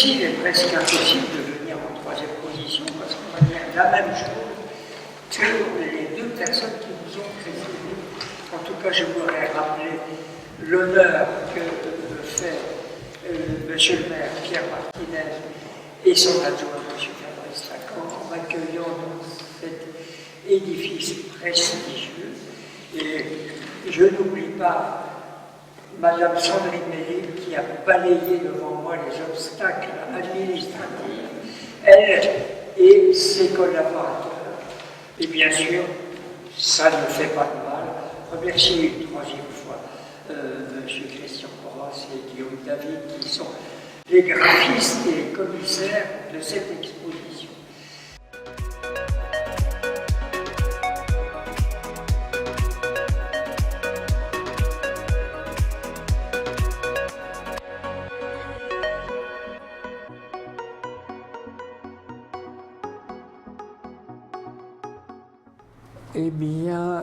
difficile et presque impossible de venir en troisième position parce qu'on va dire la même chose que les deux personnes qui nous ont précédés. En tout cas, je voudrais rappeler l'honneur que me fait Monsieur le maire Pierre Martinez et son adjoint M. Fabrice Lacan en m'accueillant dans cet édifice prestigieux. Et je n'oublie pas Madame Sandrine Méline qui a balayé devant moi les obstacles administratifs, elle et ses collaborateurs. Et bien sûr, ça ne fait pas de mal. Remercier une troisième fois M. Christian Porras et Guillaume David qui sont les graphistes et les commissaires de cette exposition. Eh bien,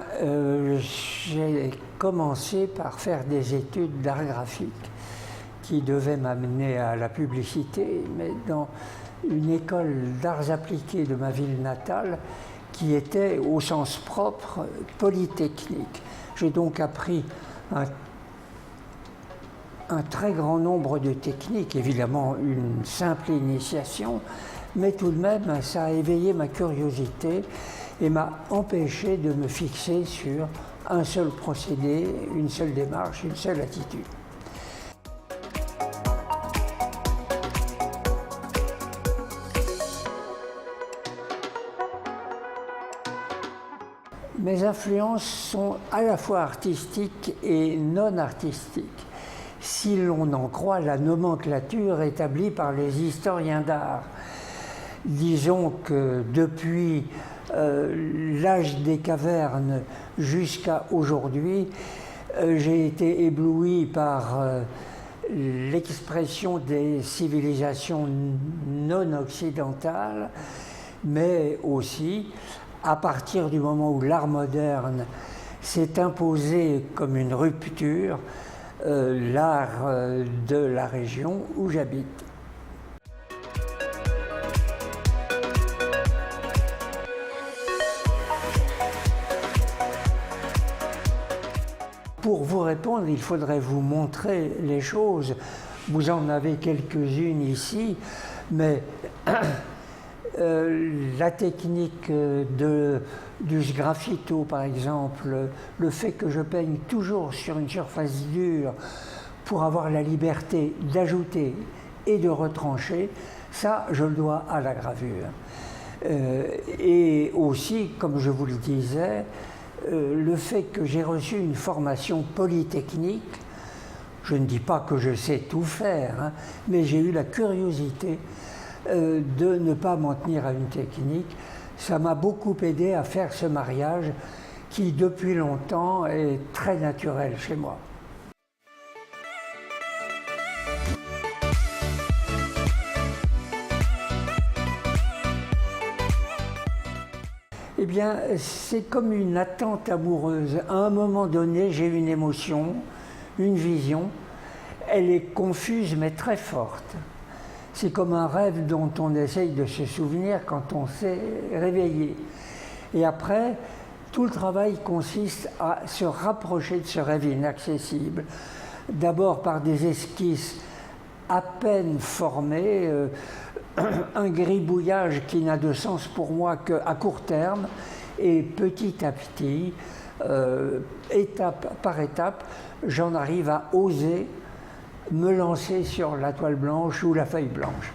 j'ai commencé par faire des études d'art graphique qui devaient m'amener à la publicité, mais dans une école d'arts appliqués de ma ville natale qui était, au sens propre, polytechnique. J'ai donc appris un très grand nombre de techniques, évidemment une simple initiation, mais tout de même, ça a éveillé ma curiosité et m'a empêché de me fixer sur un seul procédé, une seule démarche, une seule attitude. Mes influences sont à la fois artistiques et non artistiques, si l'on en croit la nomenclature établie par les historiens d'art. Disons que depuis l'âge des cavernes jusqu'à aujourd'hui, j'ai été ébloui par l'expression des civilisations non occidentales, mais aussi à partir du moment où l'art moderne s'est imposé comme une rupture, l'art de la région où j'habite. Pour vous répondre, il faudrait vous montrer les choses. Vous en avez quelques-unes ici, mais la technique du sgraffito, par exemple, le fait que je peigne toujours sur une surface dure pour avoir la liberté d'ajouter et de retrancher, ça, je le dois à la gravure. Et aussi, comme je vous le disais, le fait que j'ai reçu une formation polytechnique, je ne dis pas que je sais tout faire, hein, mais j'ai eu la curiosité de ne pas m'en tenir à une technique. Ça m'a beaucoup aidé à faire ce mariage qui, depuis longtemps, est très naturel chez moi. Eh bien, c'est comme une attente amoureuse. À un moment donné, j'ai une émotion, une vision. Elle est confuse, mais très forte. C'est comme un rêve dont on essaye de se souvenir quand on s'est réveillé. Et après, tout le travail consiste à se rapprocher de ce rêve inaccessible. D'abord par des esquisses à peine formées, un gribouillage qui n'a de sens pour moi qu'à court terme, et petit à petit, étape par étape, j'en arrive à oser me lancer sur la toile blanche ou la feuille blanche.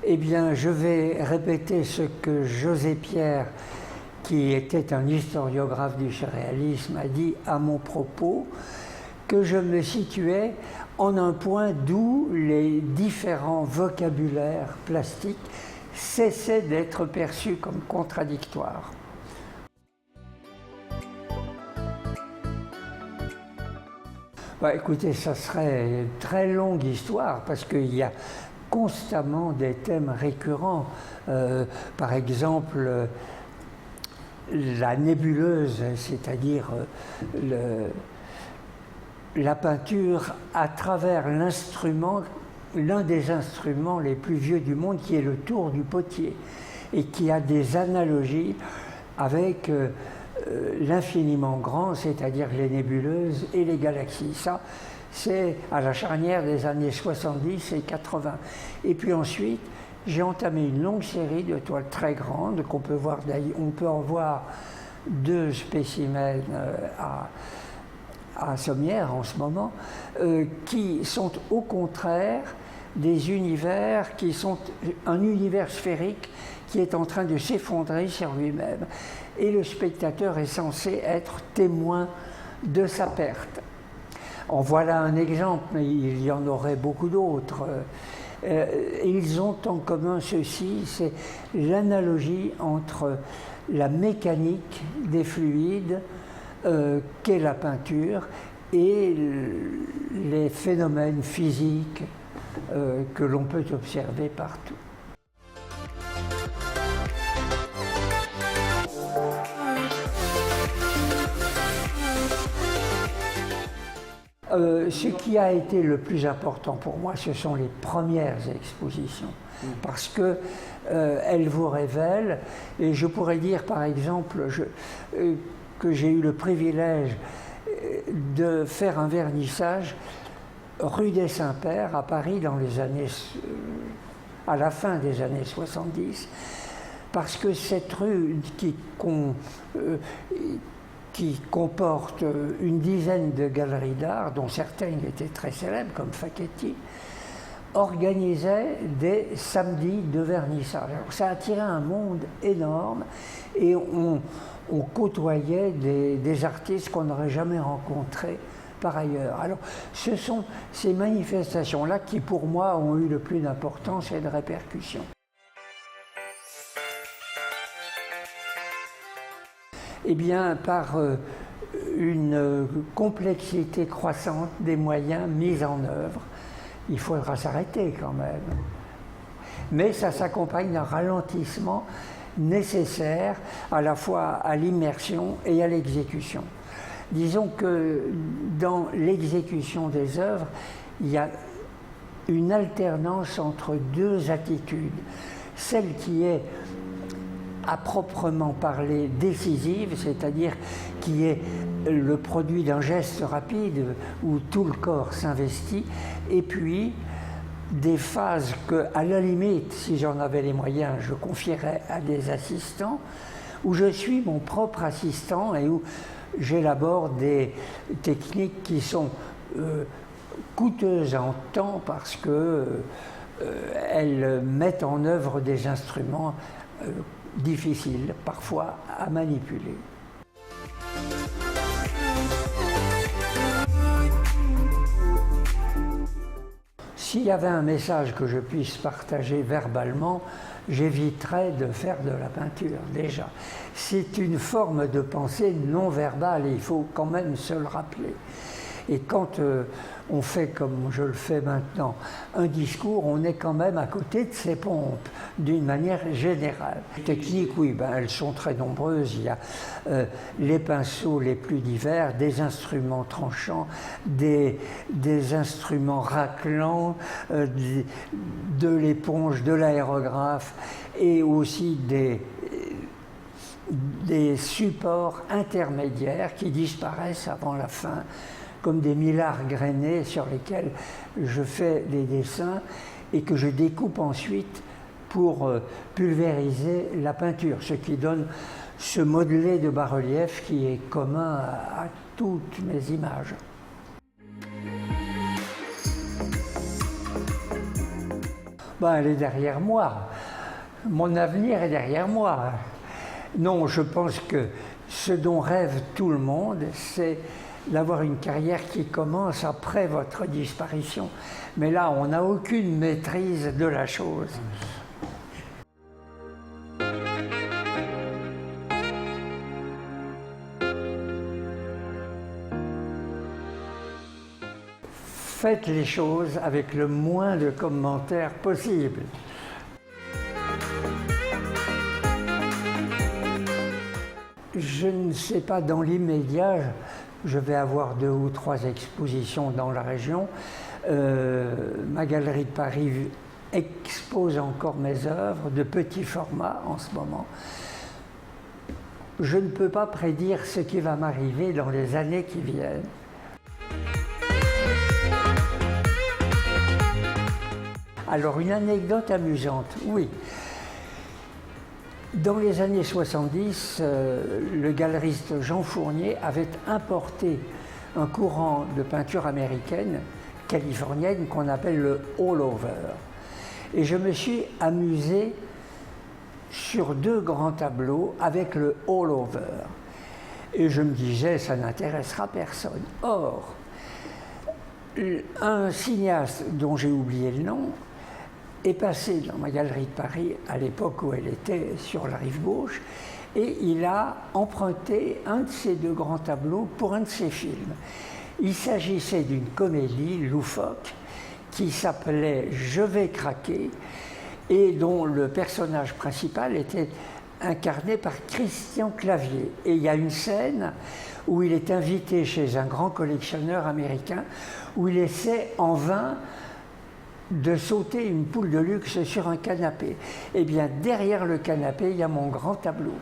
Eh bien, je vais répéter ce que José Pierre, qui était un historiographe du surréalisme, a dit à mon propos, que je me situais en un point d'où les différents vocabulaires plastiques cessaient d'être perçus comme contradictoires. Bah, écoutez, ça serait une très longue histoire parce qu'il y a constamment des thèmes récurrents. Par exemple, la nébuleuse, c'est-à-dire la peinture à travers l'instrument, l'un des instruments les plus vieux du monde, qui est le tour du potier, et qui a des analogies avec l'infiniment grand, c'est-à-dire les nébuleuses et les galaxies. Ça, c'est à la charnière des années 70 et 80. Et puis ensuite, j'ai entamé une longue série de toiles très grandes qu'on peut voir. On peut en voir 2 spécimens à Sommières en ce moment, qui sont au contraire des univers qui sont un univers sphérique qui est en train de s'effondrer sur lui-même. Et le spectateur est censé être témoin de sa perte. En voilà un exemple, mais il y en aurait beaucoup d'autres. Ils ont en commun ceci, c'est l'analogie entre la mécanique des fluides qu'est la peinture et les phénomènes physiques que l'on peut observer partout. Ce qui a été le plus important pour moi, ce sont les premières expositions, parce que elles vous révèlent, et je pourrais dire par exemple que j'ai eu le privilège de faire un vernissage rue des Saints-Pères à Paris dans les années, à la fin des années 70, parce que cette rue qui comporte une dizaine de galeries d'art, dont certaines étaient très célèbres, comme Facchetti, organisait des samedis de vernissage. Alors, ça attirait un monde énorme et on côtoyait des artistes qu'on n'aurait jamais rencontrés par ailleurs. Alors, ce sont ces manifestations-là qui, pour moi, ont eu le plus d'importance et de répercussions. Eh bien, par une complexité croissante des moyens mis en œuvre, il faudra s'arrêter quand même. Mais ça s'accompagne d'un ralentissement nécessaire à la fois à l'immersion et à l'exécution. Disons que dans l'exécution des œuvres, il y a une alternance entre 2 attitudes. Celle qui est à proprement parler décisive, c'est-à-dire qui est le produit d'un geste rapide où tout le corps s'investit, et puis des phases que, à la limite, si j'en avais les moyens, je confierais à des assistants, où je suis mon propre assistant et où j'élabore des techniques qui sont coûteuses en temps parce que elles mettent en œuvre des instruments difficiles parfois à manipuler. S'il y avait un message que je puisse partager verbalement, j'éviterais de faire de la peinture, déjà. C'est une forme de pensée non verbale et il faut quand même se le rappeler. Et quand on fait, comme je le fais maintenant, un discours, on est quand même à côté de ses pompes, d'une manière générale. Les techniques, oui, elles sont très nombreuses. Il y a les pinceaux les plus divers, des instruments tranchants, des instruments raclants, de l'éponge, de l'aérographe, et aussi des supports intermédiaires qui disparaissent avant la fin, comme des millards grainés sur lesquels je fais des dessins et que je découpe ensuite pour pulvériser la peinture, ce qui donne ce modelé de bas-relief qui est commun à toutes mes images. Elle est derrière moi. Mon avenir est derrière moi. Non, je pense que ce dont rêve tout le monde, c'est d'avoir une carrière qui commence après votre disparition. Mais là, on n'a aucune maîtrise de la chose. Faites les choses avec le moins de commentaires possible. Je ne sais pas, dans l'immédiat, je vais avoir 2 ou 3 expositions dans la région. Ma galerie de Paris expose encore mes œuvres de petit format en ce moment. Je ne peux pas prédire ce qui va m'arriver dans les années qui viennent. Alors, une anecdote amusante, oui. Dans les années 70, le galeriste Jean Fournier avait importé un courant de peinture américaine, californienne, qu'on appelle le all-over. Et je me suis amusé sur 2 grands tableaux avec le all-over. Et je me disais, ça n'intéressera personne. Or, un cinéaste dont j'ai oublié le nom est passé dans ma galerie de Paris à l'époque où elle était sur la rive gauche, et il a emprunté un de ces 2 grands tableaux pour un de ses films. Il s'agissait d'une comédie loufoque qui s'appelait « Je vais craquer » et dont le personnage principal était incarné par Christian Clavier. Et il y a une scène où il est invité chez un grand collectionneur américain où il essaie en vain de sauter une poule de luxe sur un canapé. Eh bien, derrière le canapé, il y a mon grand tableau.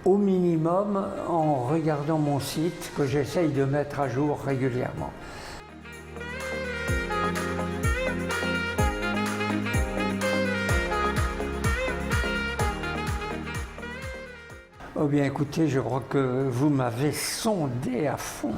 Au minimum, en regardant mon site, que j'essaye de mettre à jour régulièrement. Oh bien écoutez, je crois que vous m'avez sondé à fond.